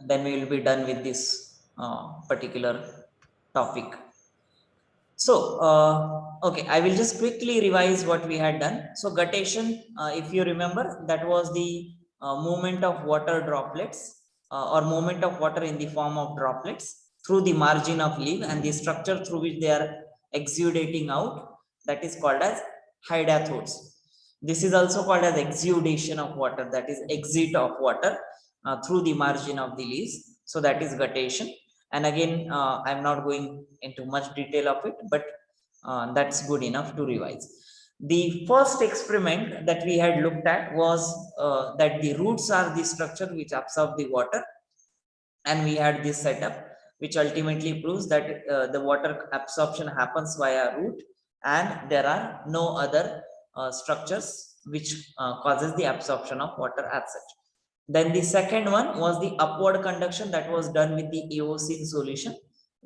Then we will be done with this particular topic. So, okay, I will just quickly revise what we had done. So, guttation, if you remember, that was the movement of water droplets or movement of water in the form of droplets through the margin of leaf, and the structure through which they are exudating out, that is called as hydathodes. This is also called as exudation of water, that is exit of water through the margin of the leaves. So, that is guttation. And again, I'm not going into much detail of it, but that's good enough to revise. The first experiment that we had looked at was that the roots are the structure which absorb the water, and we had this setup which ultimately proves that the water absorption happens via root, and there are no other structures which causes the absorption of water as such. Then the second one was the upward conduction that was done with the eosine solution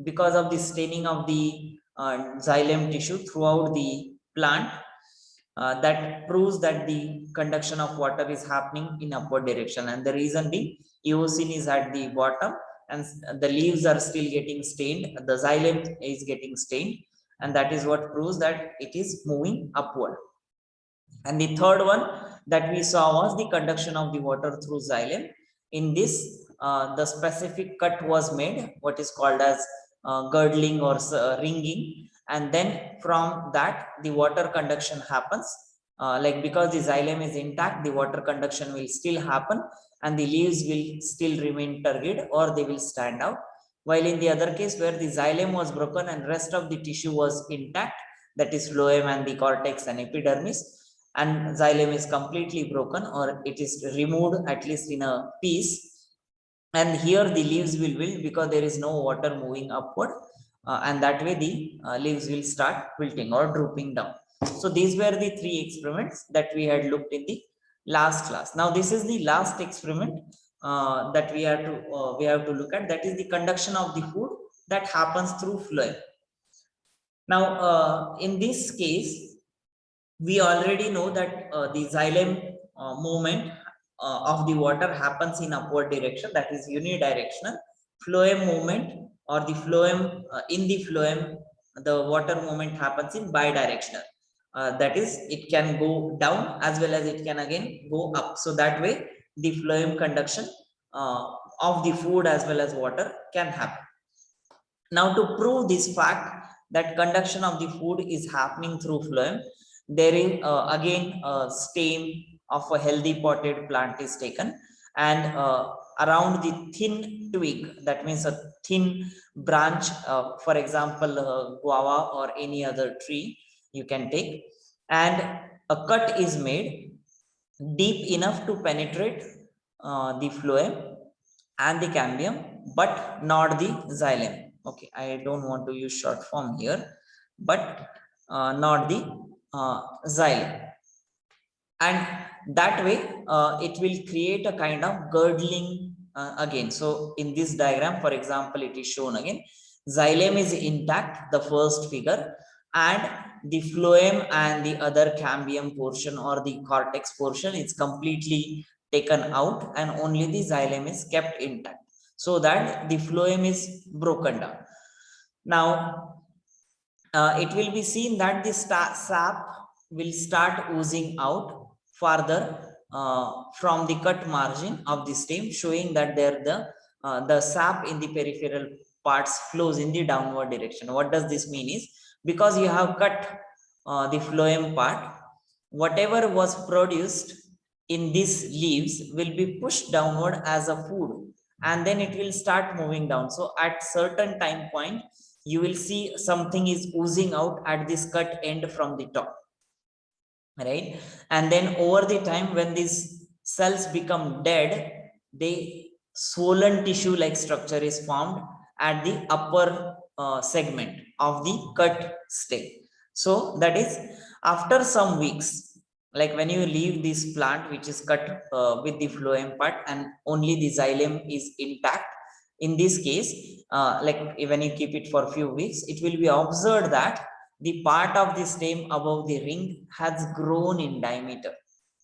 because of the staining of the xylem tissue throughout the plant. That proves that the conduction of water is happening in upward direction, and the reason being eosine is at the bottom and the leaves are still getting stained, the xylem is getting stained, and that is what proves that it is moving upward. And the third one that we saw was the conduction of the water through xylem. In this, the specific cut was made, what is called as girdling or ringing, and then from that the water conduction happens. Like because the xylem is intact, the water conduction will still happen, and the leaves will still remain turgid or they will stand out. While in the other case where the xylem was broken and rest of the tissue was intact, that is phloem and the cortex and epidermis, and xylem is completely broken or it is removed at least in a piece, and here the leaves will wilt because there is no water moving upward, and that way the leaves will start wilting or drooping down. So these were the three experiments that we had looked in the last class. Now this is the last experiment that we have to look at, that is the conduction of the food that happens through phloem. Now in this case we already know that the xylem movement of the water happens in upward direction, that is unidirectional. Phloem movement or the phloem in the phloem, the water movement happens in bidirectional. That is, it can go down as well as it can again go up. So that way the phloem conduction of the food as well as water can happen. Now to prove this fact that conduction of the food is happening through phloem, there is again a stem of a healthy potted plant is taken, and around the thin twig, that means a thin branch, for example guava or any other tree you can take, and a cut is made deep enough to penetrate the phloem and the cambium but not the xylem. Okay, I don't want to use short form here, but not the xylem, and that way it will create a kind of girdling again. So in this diagram, for example, it is shown again, xylem is intact, the first figure, and the phloem and the other cambium portion or the cortex portion is completely taken out, and only the xylem is kept intact, so that the phloem is broken down. Now it will be seen that the sap will start oozing out farther from the cut margin of the stem, showing that there the sap in the peripheral parts flows in the downward direction. What does this mean is, because you have cut the phloem part, whatever was produced in these leaves will be pushed downward as a food, and then it will start moving down. So at certain time point you will see something is oozing out at this cut end from the top, right? And then over the time when these cells become dead, the swollen tissue like structure is formed at the upper segment of the cut stem. So that is, after some weeks, like when you leave this plant which is cut with the phloem part and only the xylem is intact, in this case like when you keep it for a few weeks, it will be observed that the part of the stem above the ring has grown in diameter.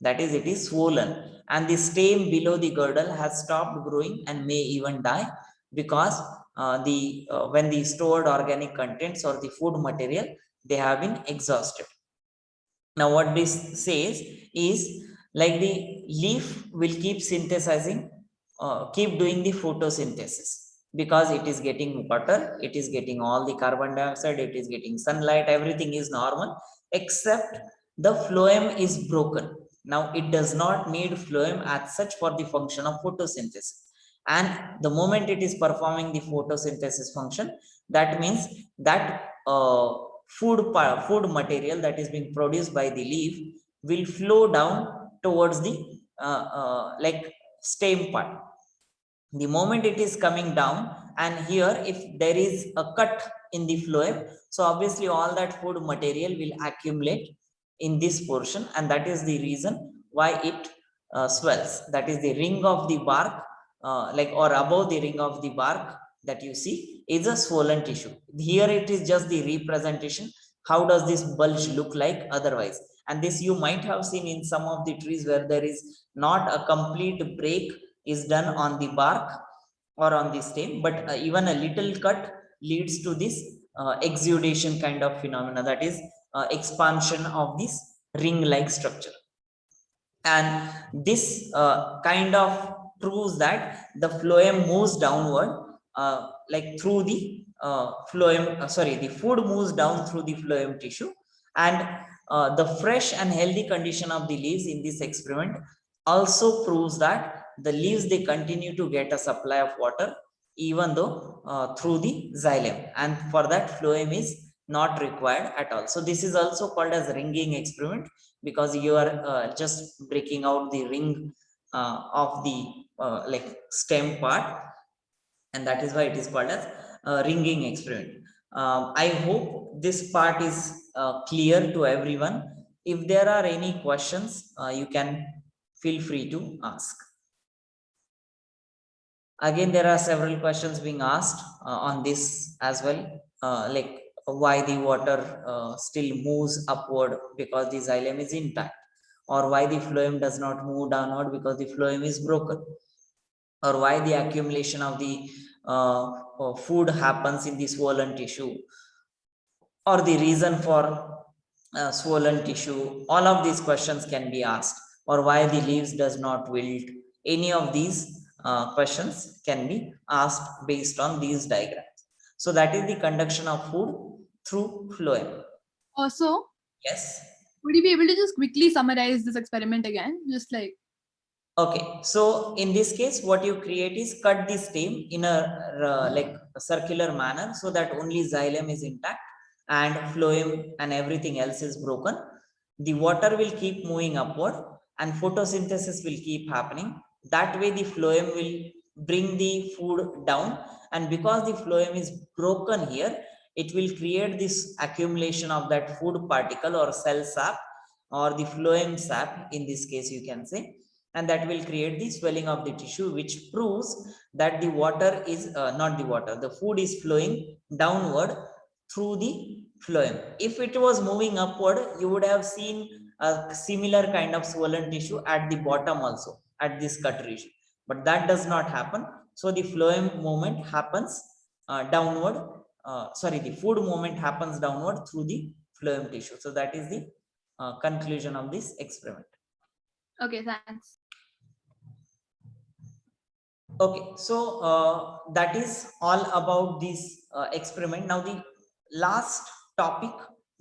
That is, it is swollen, and the stem below the girdle has stopped growing and may even die, because when the stored organic contents or the food material, they have been exhausted. Now what this says is, like, the leaf will keep synthesizing, keep doing the photosynthesis, because it is getting water, it is getting all the carbon dioxide, it is getting sunlight, everything is normal, except the phloem is broken. Now it does not need phloem as such for the function of photosynthesis, and the moment it is performing the photosynthesis function, that means that food material that is being produced by the leaf will flow down towards the like stem part. The moment it is coming down, and here if there is a cut in the phloem, so obviously all that food material will accumulate in this portion, and that is the reason why it swells. That is the ring of the bark, like, or above the ring of the bark that you see is a swollen tissue. Here it is just the representation. How does this bulge look like otherwise? And this you might have seen in some of the trees where there is not a complete break is done on the bark or on the stem, but even a little cut leads to this exudation kind of phenomena, that is expansion of this ring like structure. And this kind of proves that the phloem moves downward, like through the the food moves down through the phloem tissue. And the fresh and healthy condition of the leaves in this experiment also proves that the leaves, they continue to get a supply of water even though through the xylem, and for that phloem is not required at all. So this is also called as ringing experiment, because you are just breaking out the ring of the like stem part, and that is why it is called as ringing experiment. I hope this part is clear to everyone. If there are any questions, you can feel free to ask. Again, there are several questions being asked on this as well, like why the water still moves upward because the xylem is intact, or why the phloem does not move downward because the phloem is broken, or why the accumulation of the food happens in the swollen tissue, or the reason for swollen tissue. All of these questions can be asked, or why the leaves does not wilt. Any of these questions can be asked based on these diagrams. So that is the conduction of food through phloem. Also, Yes. would you be able to just quickly summarize this experiment again? Just like. Okay, so in this case, what you create is cut the stem in a like a circular manner, so that only xylem is intact and phloem and everything else is broken. The water will keep moving upward and photosynthesis will keep happening. That way the phloem will bring the food down, and because the phloem is broken here, it will create this accumulation of that food particle or cell sap, or the phloem sap in this case you can say, and that will create the swelling of the tissue, which proves that the water is not the water, the food is flowing downward through the phloem. If it was moving upward, you would have seen a similar kind of swollen tissue at the bottom also, at this cut region, but that does not happen. So the phloem movement happens downward, the food movement happens downward through the phloem tissue. So that is the conclusion of this experiment. Okay, thanks. Okay, so that is all about this experiment. Now the last topic,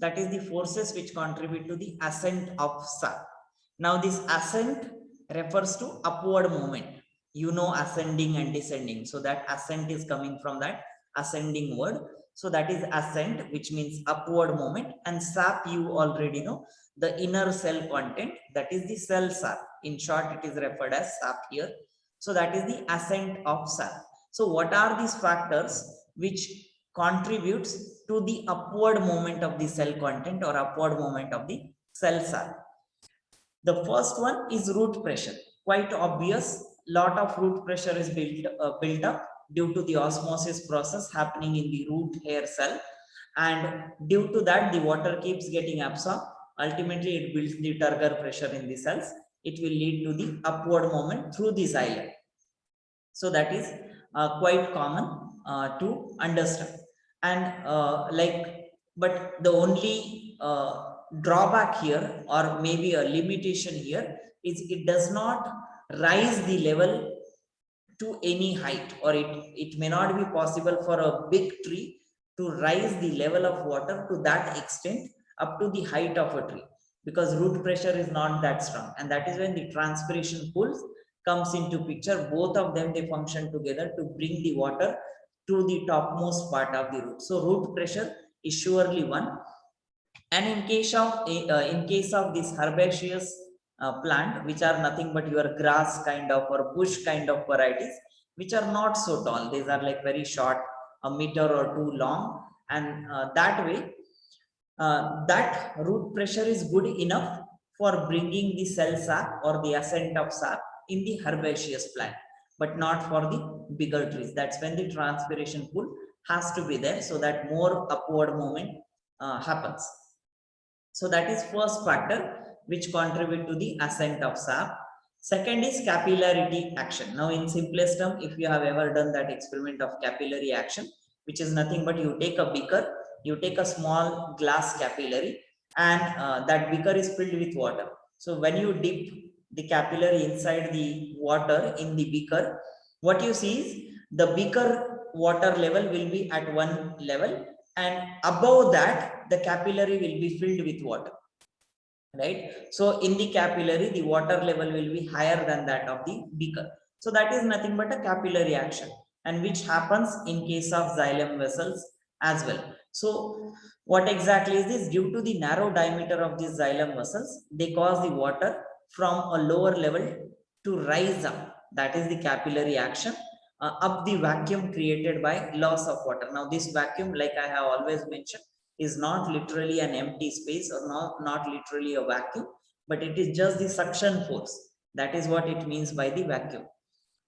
that is the forces which contribute to the ascent of sap. Now this ascent refers to upward movement, you know, ascending and descending. So that ascent is coming from that ascending word. So that is ascent, which means upward movement. And sap, you already know, the inner cell content, that is the cell sap. In short, it is referred as sap here. So that is the ascent of sap. So what are these factors which contributes to the upward movement of the cell content or upward movement of the cell sap? The first one is root pressure. Quite obvious, lot of root pressure is built up due to the osmosis process happening in the root hair cell, and due to that the water keeps getting absorbed. Ultimately, it builds the turgor pressure in the cells, it will lead to the upward moment through the xylem. So that is quite common to understand. And but the only drawback here, or maybe a limitation here, is it does not rise the level to any height, or it may not be possible for a big tree to rise the level of water to that extent up to the height of a tree, because root pressure is not that strong. And that is when the transpiration pools comes into picture. Both of them, they function together to bring the water to the topmost part of the root. So root pressure is surely one. And in case of this herbaceous plant, which are nothing but your grass kind of or bush kind of varieties, which are not so tall, these are like very short, a meter or two long, and that way that root pressure is good enough for bringing the cell sap or the ascent of sap in the herbaceous plant, but not for the bigger trees. That's when the transpiration pool has to be there, so that more upward movement happens. So that is first factor which contribute to the ascent of sap. Second is capillarity action. Now in simplest term, if you have ever done that experiment of capillary action, which is nothing but you take a beaker, you take a small glass capillary, and that beaker is filled with water. So when you dip the capillary inside the water in the beaker, what you see is the beaker water level will be at one level, and above that the capillary will be filled with water, right? So in the capillary, the water level will be higher than that of the beaker. So that is nothing but a capillary action, and which happens in case of xylem vessels as well. So what exactly is this? Due to the narrow diameter of these xylem vessels, they cause the water from a lower level to rise up. That is the capillary action, up the vacuum created by loss of water. Now this vacuum, like I have always mentioned, is not literally an empty space, or not literally a vacuum, but it is just the suction force. That is what it means by the vacuum.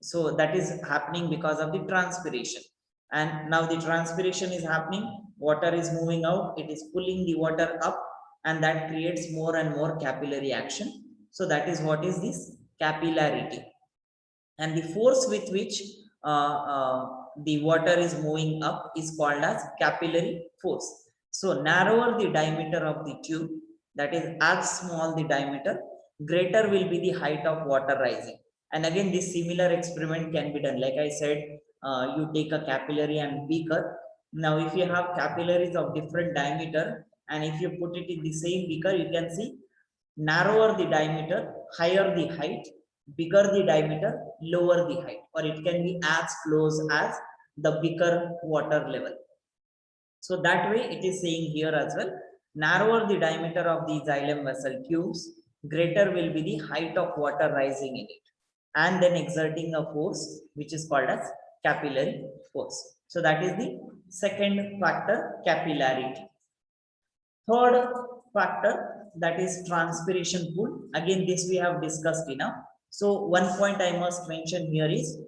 So that is happening because of the transpiration. And now the transpiration is happening, water is moving out, it is pulling the water up, and that creates more and more capillary action. So that is what is this capillarity. And the force with which the water is moving up is called as capillary force. So narrower the diameter of the tube, that is as small the diameter, greater will be the height of water rising. And again, this similar experiment can be done. Like I said, you take a capillary and beaker. Now, if you have capillaries of different diameter, and if you put it in the same beaker, you can see narrower the diameter, higher the height, bigger the diameter, lower the height, or it can be as close as the beaker water level. So that way it is saying here as well, narrower the diameter of the xylem vessel tubes, greater will be the height of water rising in it, and then exerting a force which is called as capillary force. So that is the second factor, capillarity. Third factor, that is transpiration pool. Again, this we have discussed enough. So one point I must mention here is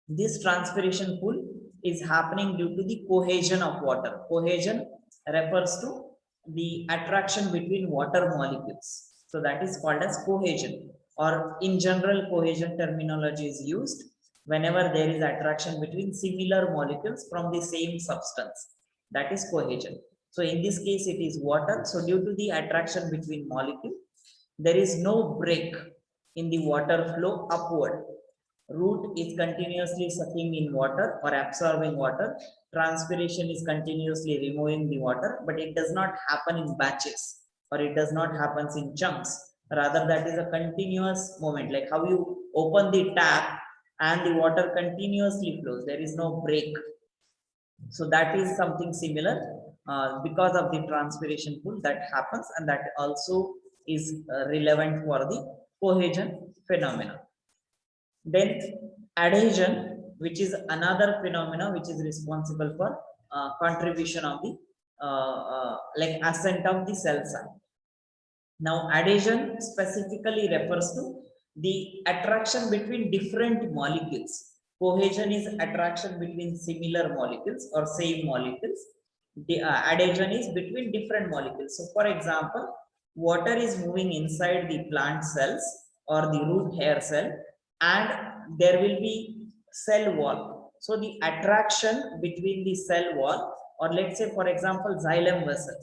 this transpiration pool is happening due to the cohesion of water. Cohesion refers to the attraction between water molecules. So that is called as cohesion, or in general cohesion terminology is used whenever there is attraction between similar molecules from the same substance. That is cohesion. So in this case it is water. So due to the attraction between molecules, there is no break in the water flow upward. Root is continuously sucking in water or absorbing water. Transpiration is continuously removing the water, but it does not happen in batches, or it does not happen in chunks. Rather, that is a continuous movement, like how you open the tap and the water continuously flows. There is no break. So that is something similar because of the transpiration pool that happens, and that also is relevant for the cohesion phenomena. Then adhesion, which is another phenomena which is responsible for contribution of the like ascent of the cell side. Now adhesion specifically refers to the attraction between different molecules. Cohesion is attraction between similar molecules or same molecules. The adhesion is between different molecules. So for example, water is moving inside the plant cells, or the root hair cell, and there will be cell wall. So the attraction between the cell wall, or let's say for example xylem vessel,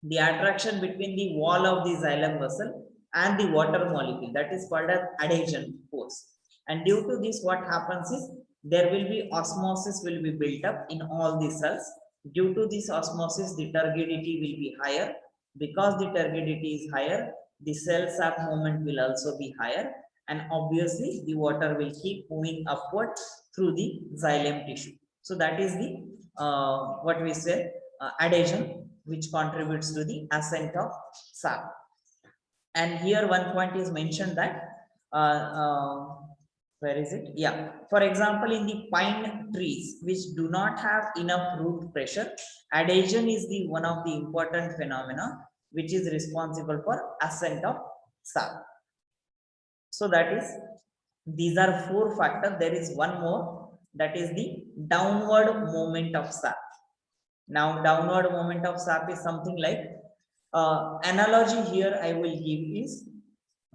the attraction between the wall of the xylem vessel and the water molecule, that is called as adhesion force. And due to this, what happens is there will be osmosis will be built up in all the cells. Due to this osmosis, the turgidity will be higher. Because the turgidity is higher, the cell sap movement will also be higher, and obviously the water will keep moving upward through the xylem tissue. So that is the what we say adhesion, which contributes to the ascent of sap. And here one point is mentioned that uh, uh, where is it? Yeah, for example, in the pine trees which do not have enough root pressure, adhesion is the one of the important phenomena which is responsible for ascent of sap. So that is, these are four factors. There is one more, that is the downward movement of sap. Now, downward movement of sap is something like analogy here I will give is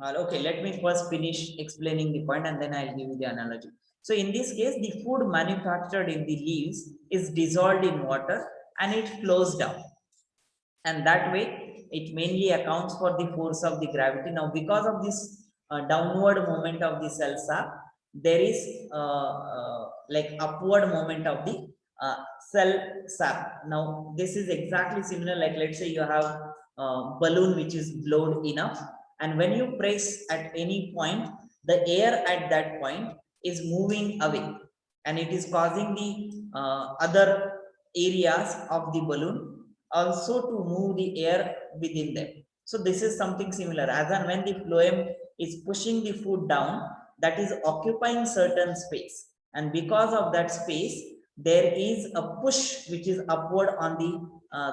okay. Let me first finish explaining the point and then I'll give you the analogy. So, in this case, the food manufactured in the leaves is dissolved in water and it flows down, and that way it mainly accounts for the force of the gravity. Now, because of this downward movement of the cell sap, there is like upward movement of the cell sap. Now, this is exactly similar, like let's say you have a balloon which is blown enough, and when you press at any point, the air at that point is moving away, and it is causing the other areas of the balloon also to move the air within them. So this is something similar, as and when the phloem is pushing the food down, that is occupying certain space, and because of that space, there is a push which is upward on the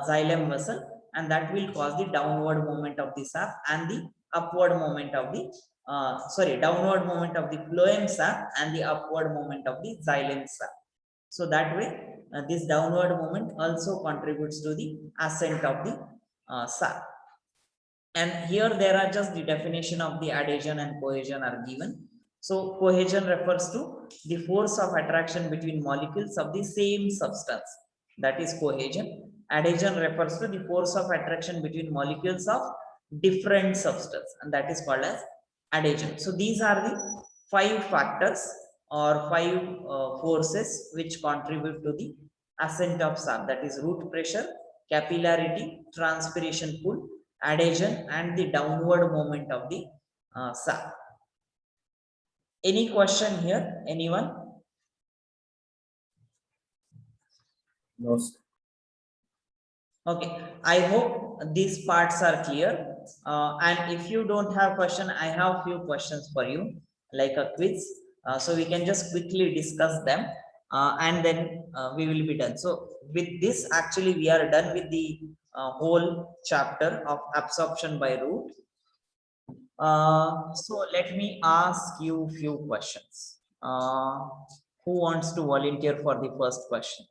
xylem vessel, and that will cause the downward movement of the sap and the upward movement of the downward movement of the phloem sap and the upward movement of the xylem sap. So that way, this downward movement also contributes to the ascent of the sap. And here there are just the definition of the adhesion and cohesion are given. So cohesion refers to the force of attraction between molecules of the same substance. That is cohesion. Adhesion refers to the force of attraction between molecules of different substance, and that is called as adhesion. So these are the five factors or five forces which contribute to the ascent of sap. That is root pressure, capillarity, transpiration pull, adhesion, and the downward movement of the sap. Any question here? Anyone? No, sir. Okay, I hope these parts are clear. And if you don't have question, I have few questions for you, like a quiz. So we can just quickly discuss them, and then we will be done. So with this, actually, we are done with the whole chapter of absorption by root. So let me ask you few questions. Who wants to volunteer for the first question?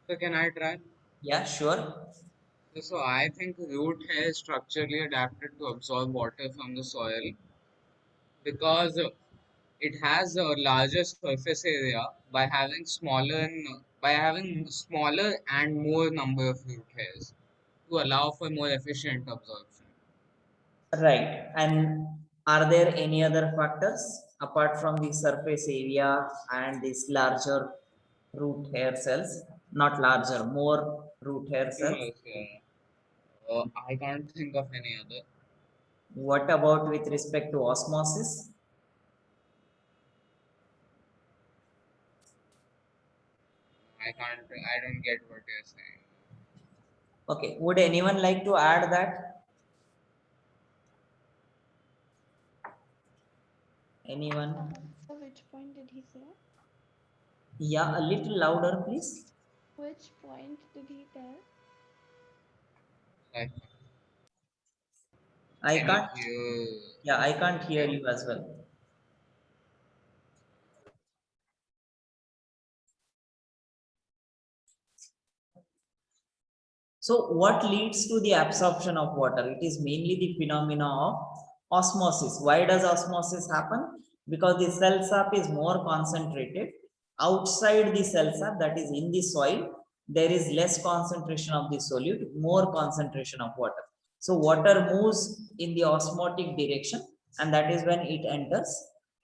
So can I try? Yeah, sure. So I think root has structurally adapted to absorb water from the soil because it has a larger surface area by having smaller and more number of root hairs to allow for more efficient absorption. Right. And are there any other factors apart from the surface area and this larger root hair cells? Not larger, more root hair No, cells. I can't think of any other. What about with respect to osmosis? I don't get what you're saying. Okay. Would anyone like to add that? Anyone? So which point did he say? Yeah, a little louder, please. Which point did he tell? Like, I can you can't. hear? Yeah, I can't hear you as well. So what leads to the absorption of water? It is mainly the phenomena of osmosis. Why does osmosis happen? Because the cell sap is more concentrated. Outside the cell sap, that is in the soil, there is less concentration of the solute, more concentration of water. So water moves in the osmotic direction, and that is when it enters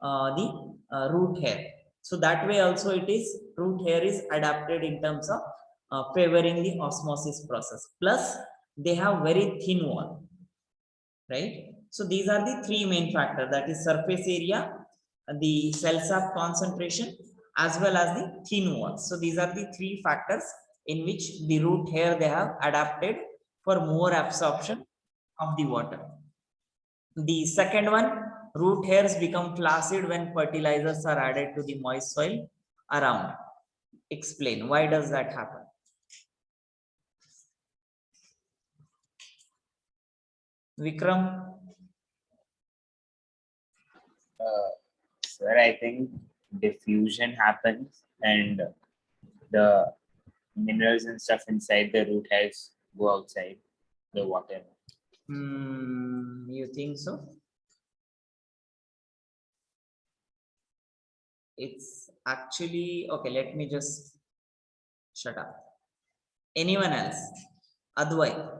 the root hair. So that way also it is, root hair is adapted in terms of favoring the osmosis process. Plus, they have very thin wall, right? So these are the three main factors, that is surface area, the cell sap concentration, as well as the thin wall. So these are the three factors in which the root hair they have adapted for more absorption of the water. The second one, root hairs become flaccid when fertilizers are added to the moist soil around. Explain, why does that happen? Vikram? Sir, I think diffusion happens and the minerals and stuff inside the root hairs go outside the water. You think so? It's actually okay. Let me just shut up. Anyone else? Advai?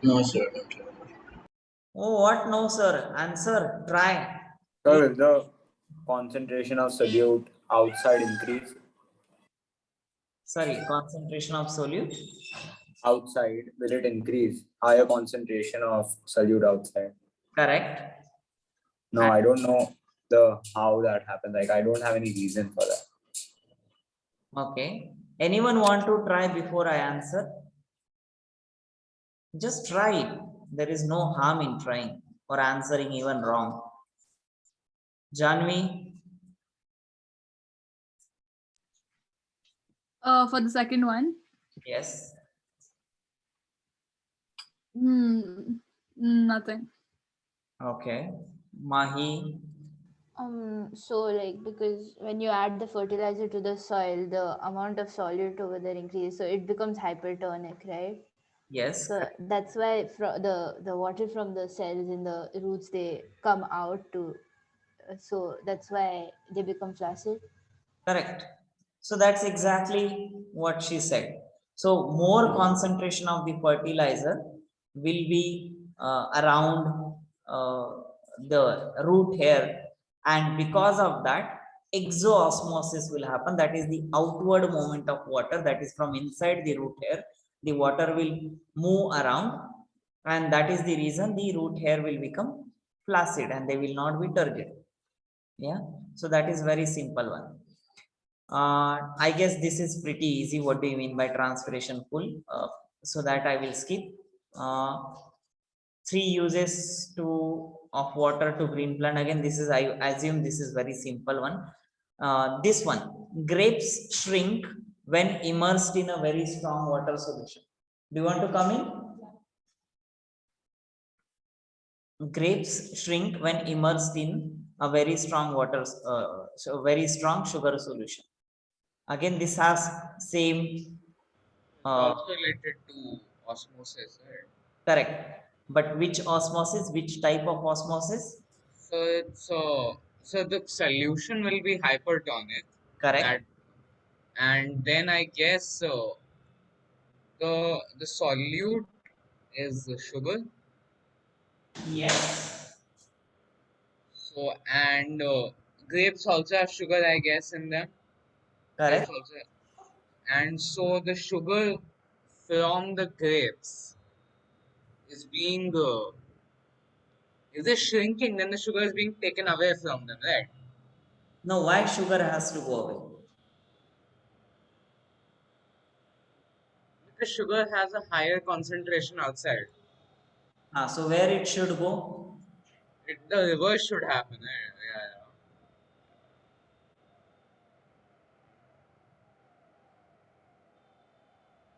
No, sir. Oh, what? No, sir. Answer. Try. So will the concentration of solute outside increase? Sorry, concentration of solute. Outside, will it increase? Higher concentration of solute outside? Correct. No, I don't know how that happens. Like I don't have any reason for that. Okay. Anyone want to try before I answer? Just try it. There is no harm in trying or answering even wrong. Janvi? For the second one, Yes. nothing. Okay. Mahi? So like because when you add the fertilizer to the soil, the amount of solute over there increases, so it becomes hypertonic, right? Yes. So that's why the water from the cells in the roots they come out to, so that's why they become flaccid. Correct. So that's exactly what she said. So more concentration of the fertilizer will be around the root hair, and because of that, exoosmosis will happen. That is the outward movement of water, that is from inside the root hair. The water will move around, and that is the reason the root hair will become flaccid and they will not be turgid. Yeah. So that is very simple one. I guess this is pretty easy. What do you mean by transpiration pool? So that I will skip. Three uses of water to green plant. Again, this is, I assume this is very simple one. This one, grapes shrink when immersed in a very strong water solution. Do you want to come in? Grapes shrink when immersed in a very strong water, so very strong sugar solution. Again, this has same. Also related to osmosis, right? Correct. But which osmosis? Which type of osmosis? So it's so the solution will be hypertonic. Correct. That, and then I guess the solute is sugar. Yes. So and grapes also have sugar, I guess, in them. Correct. Grapes also, and so the sugar from the grapes is being if they're shrinking, then the sugar is being taken away from them, right? Now, why sugar has to go away? Because sugar has a higher concentration outside. So where it should go? The reverse should happen. Yeah.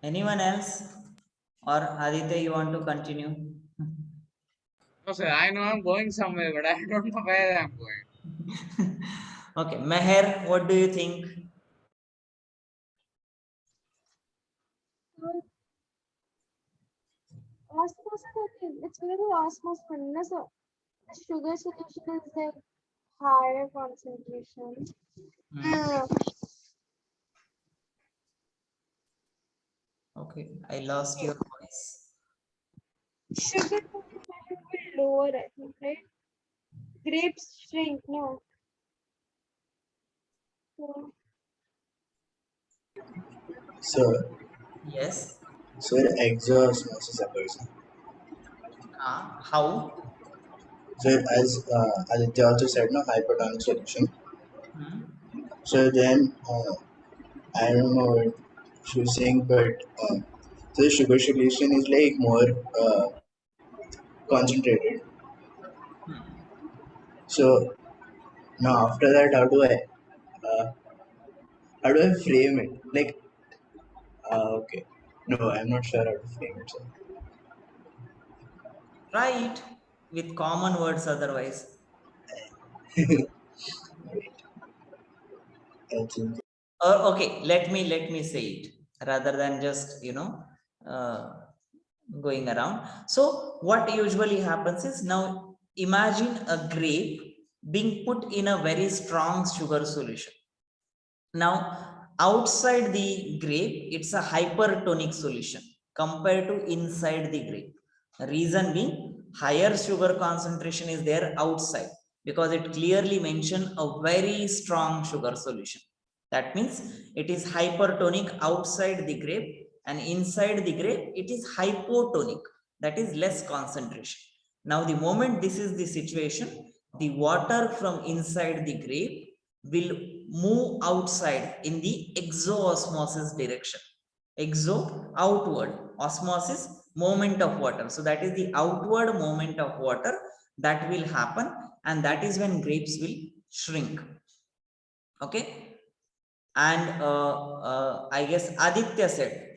Anyone else? Or Aditya, you want to continue? No, sir, I know I'm going somewhere, but I don't know where I'm going. Okay, Meher, what do you think? Osmosis, okay, it's very osmosis. No, so the sugar solution is like higher concentration. Okay, I lost your voice. Sugar concentration will be lower, I think, right? Grapes shrink, no. So, Sir, Yes. sir, exosmosis occurs. How? So as Aditya also said, no hypertonic solution. Hmm. So then I don't know what she was saying, but so the sugar solution is like more concentrated. Hmm. So now after that, uh, how do I frame it? Like okay, no, I'm not sure how to frame it. Sir. Try it with common words otherwise. Wait, I think Or okay, let me say it rather than just uh, going around. So what usually happens is, now imagine a grape being put in a very strong sugar solution. Now outside the grape it's a hypertonic solution compared to inside the grape. Reason being, higher sugar concentration is there outside because it clearly mentioned a very strong sugar solution. That means it is hypertonic outside the grape, and inside the grape it is hypotonic, that is less concentration. Now the moment this is the situation, the water from inside the grape will move outside in the exoosmosis direction. Exo, outward, osmosis, movement of water. So that is the outward movement of water that will happen, and that is when grapes will shrink. Okay. And I guess Aditya said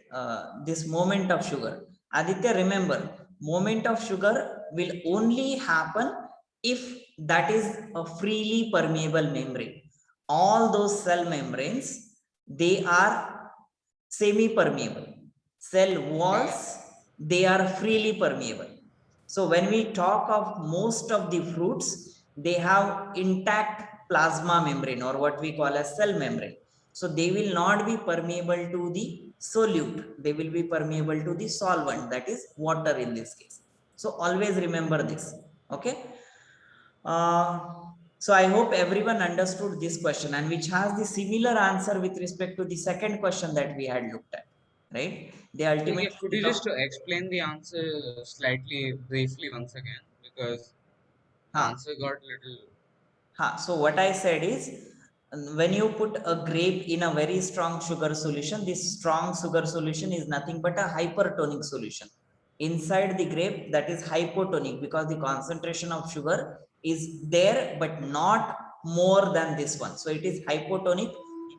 this moment of sugar. Aditya, remember, moment of sugar will only happen if that is a freely permeable membrane. All those cell membranes, they are semi permeable. Cell walls, they are freely permeable. So when we talk of most of the fruits, they have intact plasma membrane, or what we call as cell membrane. So they will not be permeable to the solute, they will be permeable to the solvent, that is water in this case. So always remember this. Okay. So I hope everyone understood this question, and which has the similar answer with respect to the second question that we had looked at, right? They So, ultimately yeah, could you just explain the answer slightly briefly once again, because the answer got little. So what I said is, when you put a grape in a very strong sugar solution, this strong sugar solution is nothing but a hypertonic solution. Inside the grape, that is hypotonic, because the concentration of sugar is there, but not more than this one. So it is hypotonic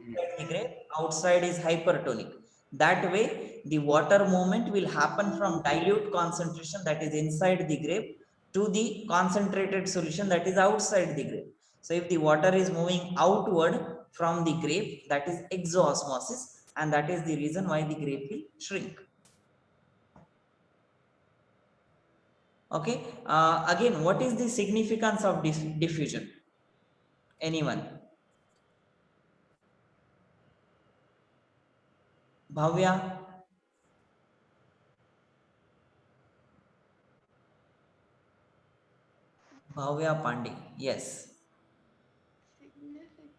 inside the grape, outside is hypertonic. That way, the water movement will happen from dilute concentration, that is inside the grape, to the concentrated solution, that is outside the grape. So if the water is moving outward from the grape, that is exoosmosis, and that is the reason why the grape will shrink. Okay. Again, what is the significance of diffusion? Anyone? Bhavya? Bhavya Pandey. Yes. significant.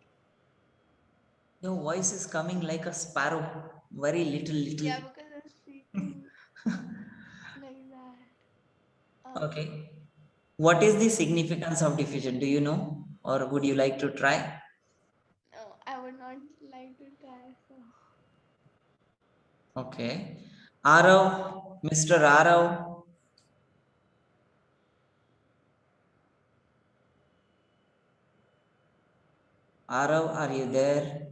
Your voice is coming like a sparrow. Very little. Yeah, because I'm speaking like that. Okay. What is the significance of diffusion? Do you know? Or would you like to try? No, I would not like to try. So, Okay. Arav, Mr. Arav. Arav, are you there?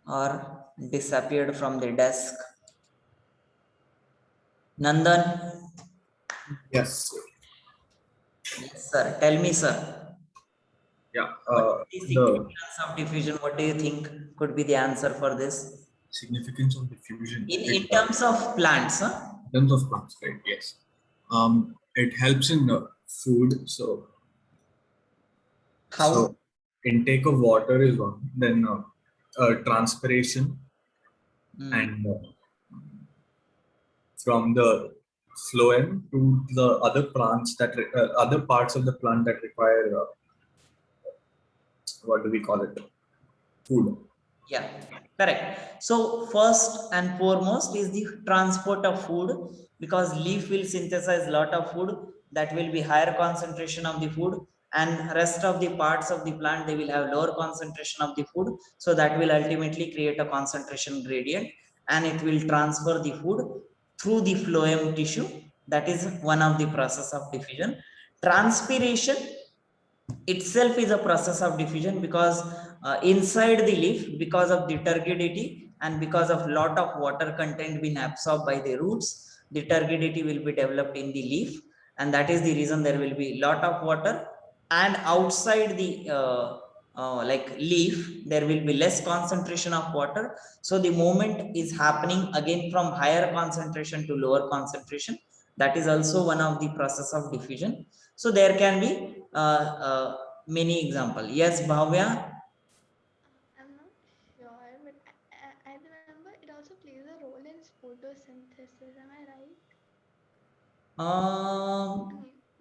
Or disappeared from the desk? Nandan? Yes. Yes, sir. Tell me, sir. Yeah. What is the The significance of diffusion? What do you think could be the answer for this? significance of diffusion In terms of plants, huh? in terms of plants, right? Yes. It helps in food. So How? intake of water is one. Then transpiration Hmm. and from the phloem to the other plants that other parts of the plant that require what do we call it? Food. Yeah, correct. So first and foremost is the transport of food, because leaf will synthesize a lot of food that will be higher concentration of the food, and rest of the parts of the plant they will have lower concentration of the food. So that will ultimately create a concentration gradient, and it will transfer the food through the phloem tissue. That is one of the process of diffusion. Transpiration itself is a process of diffusion, because inside the leaf, because of the turgidity and because of lot of water content being absorbed by the roots, the turgidity will be developed in the leaf, and that is the reason there will be lot of water. And outside the like leaf, there will be less concentration of water. So the movement is happening again from higher concentration to lower concentration. That is also one of the process of diffusion. So there can be many example. Yes, Bhavya. I'm not sure, but I remember it also plays a role in photosynthesis. Am I right?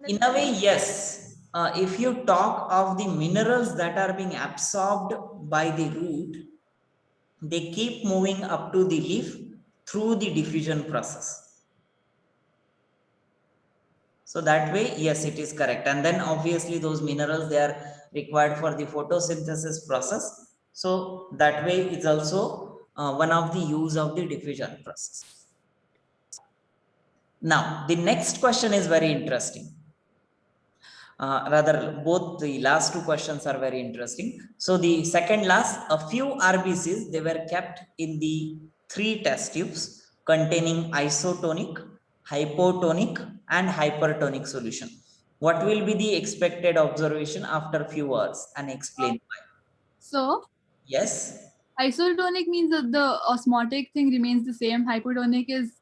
In That's a what way, I yes. remember. If you talk of the minerals that are being absorbed by the root, they keep moving up to the leaf through the diffusion process. So that way, yes, it is correct. And then obviously those minerals, they are required for the photosynthesis process. So that way it's also one of the use of the diffusion process. Now, the next question is very interesting. Rather, both the last two questions are very interesting. So the second last, a few RBCs, they were kept in the 3 test tubes containing isotonic, hypotonic and hypertonic solution. What will be the expected observation after few hours, and explain why? So Yes. isotonic means that the osmotic thing remains the same. Hypotonic is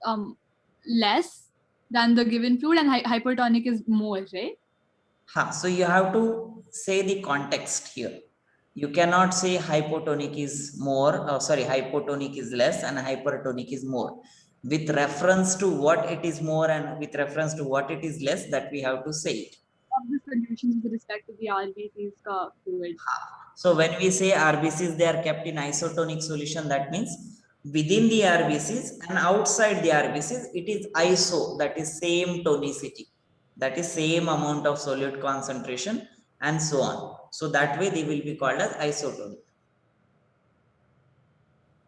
less than the given fluid, and hypertonic is more, right? So you have to say the context here. You cannot say hypotonic is more, hypotonic is less and hypertonic is more. With reference to what it is more and with reference to what it is less, that we have to say it. Of the solutions with respect to the RBCs fluid. So when we say RBCs, they are kept in isotonic solution. That means within the RBCs and outside the RBCs, it is iso, that is same tonicity, that is same amount of solute concentration, and so on. So that way they will be called as isotonic.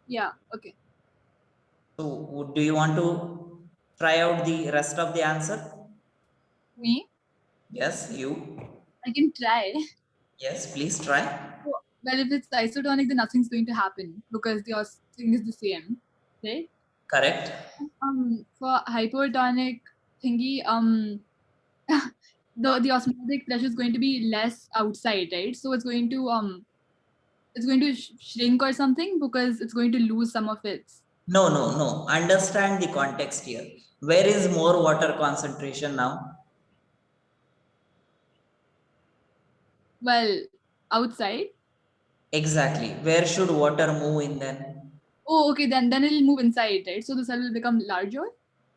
Yeah, okay. So do you want to try out the rest of the answer? Me? Yes, you. I can try. Yes, please try. Well, if it's isotonic, then nothing's going to happen because the thing is the same, right? Correct. For hypertonic thingy, the osmotic pressure is going to be less outside, right? So it's going to shrink or something because it's going to lose some of its. No. Understand the context here. Where is more water concentration now? Well, outside. Exactly. Where should water move in then? Oh, okay. Then it'll move inside, right? So the cell will become larger.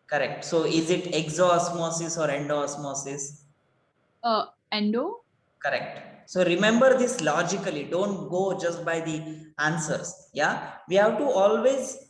Correct. So is it exoosmosis or endoosmosis? Endo. Correct. So remember this logically. Don't go just by the answers. Yeah. We have to always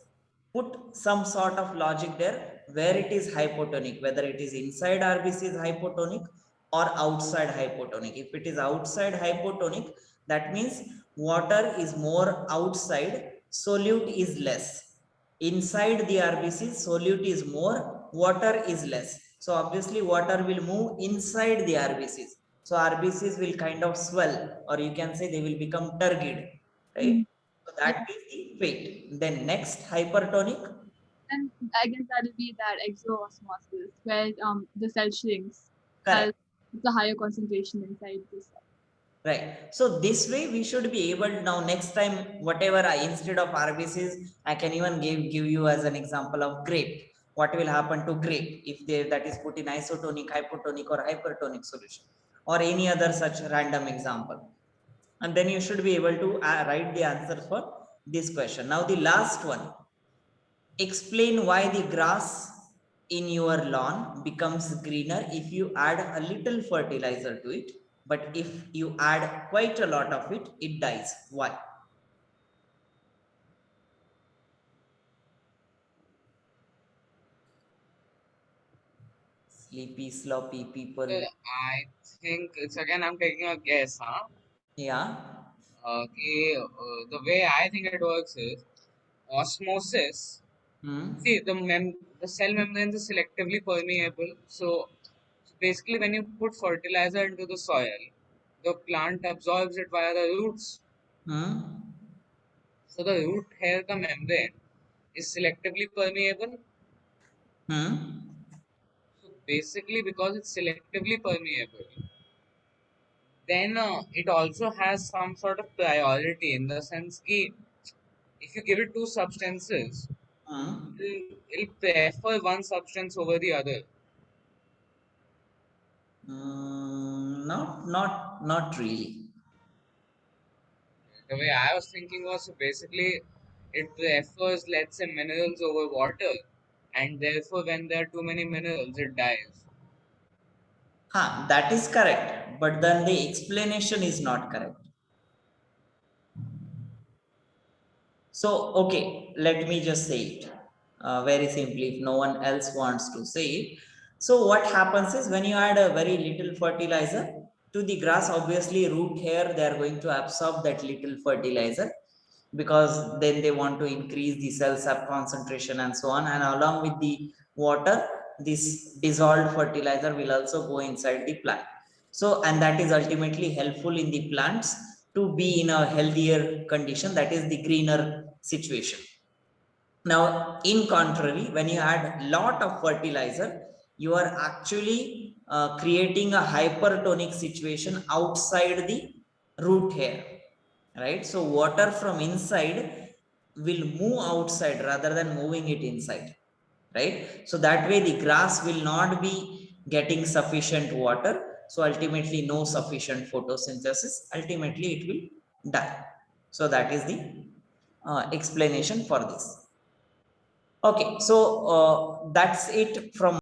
put some sort of logic there where it is hypotonic, whether it is inside RBC is hypotonic or outside hypotonic. If it is outside hypotonic, that means water is more outside, solute is less. Inside the RBC, solute is more, water is less. So obviously water will move inside the RBCs. So RBCs will kind of swell, or you can say they will become turgid, right? So that is the fate. Then next, hypertonic. And I guess that will be that exoosmosis, where the cell shrinks. Correct. It's a higher concentration inside the cell. Right. So this way we should be able, now next time, whatever I, instead of RBCs, I can even give you as an example of grape. what will happen to grape if that is put in isotonic, hypotonic or hypertonic solution, or any other such random example. And then you should be able to write the answer for this question. Now the last one, explain why the grass in your lawn becomes greener if you add a little fertilizer to it, but if you add quite a lot of it, it dies. Why? Sleepy, sloppy people. I think it's again, I'm taking a guess, huh? Yeah. Okay, the way I think it works is osmosis. See, the cell membrane is selectively permeable. So basically, when you put fertilizer into the soil, the plant absorbs it via the roots. So the root hair, the membrane, is selectively permeable. So basically, because it's selectively permeable, then it also has some sort of priority in the sense that if you give it two substances, it'll prefer one substance over the other. Not really. The way I was thinking was, so basically it prefers, let's say, minerals over water, and therefore when there are too many minerals, it dies. That is correct, but then the explanation is not correct. So, okay, let me just say it very simply if no one else wants to say it. So, what happens is when you add a very little fertilizer to the grass, obviously root hair, they are going to absorb that little fertilizer because then they want to increase the cell sap concentration and so on. And along with the water, this dissolved fertilizer will also go inside the plant. So, and that is ultimately helpful in the plants to be in a healthier condition, that is the greener situation. Now, in contrary, when you add lot of fertilizer, you are actually creating a hypertonic situation outside the root hair, right? So water from inside will move outside rather than moving it inside, right? So that way the grass will not be getting sufficient water. So ultimately no sufficient photosynthesis. Ultimately it will die. So that is the explanation for this. Okay, so that's it from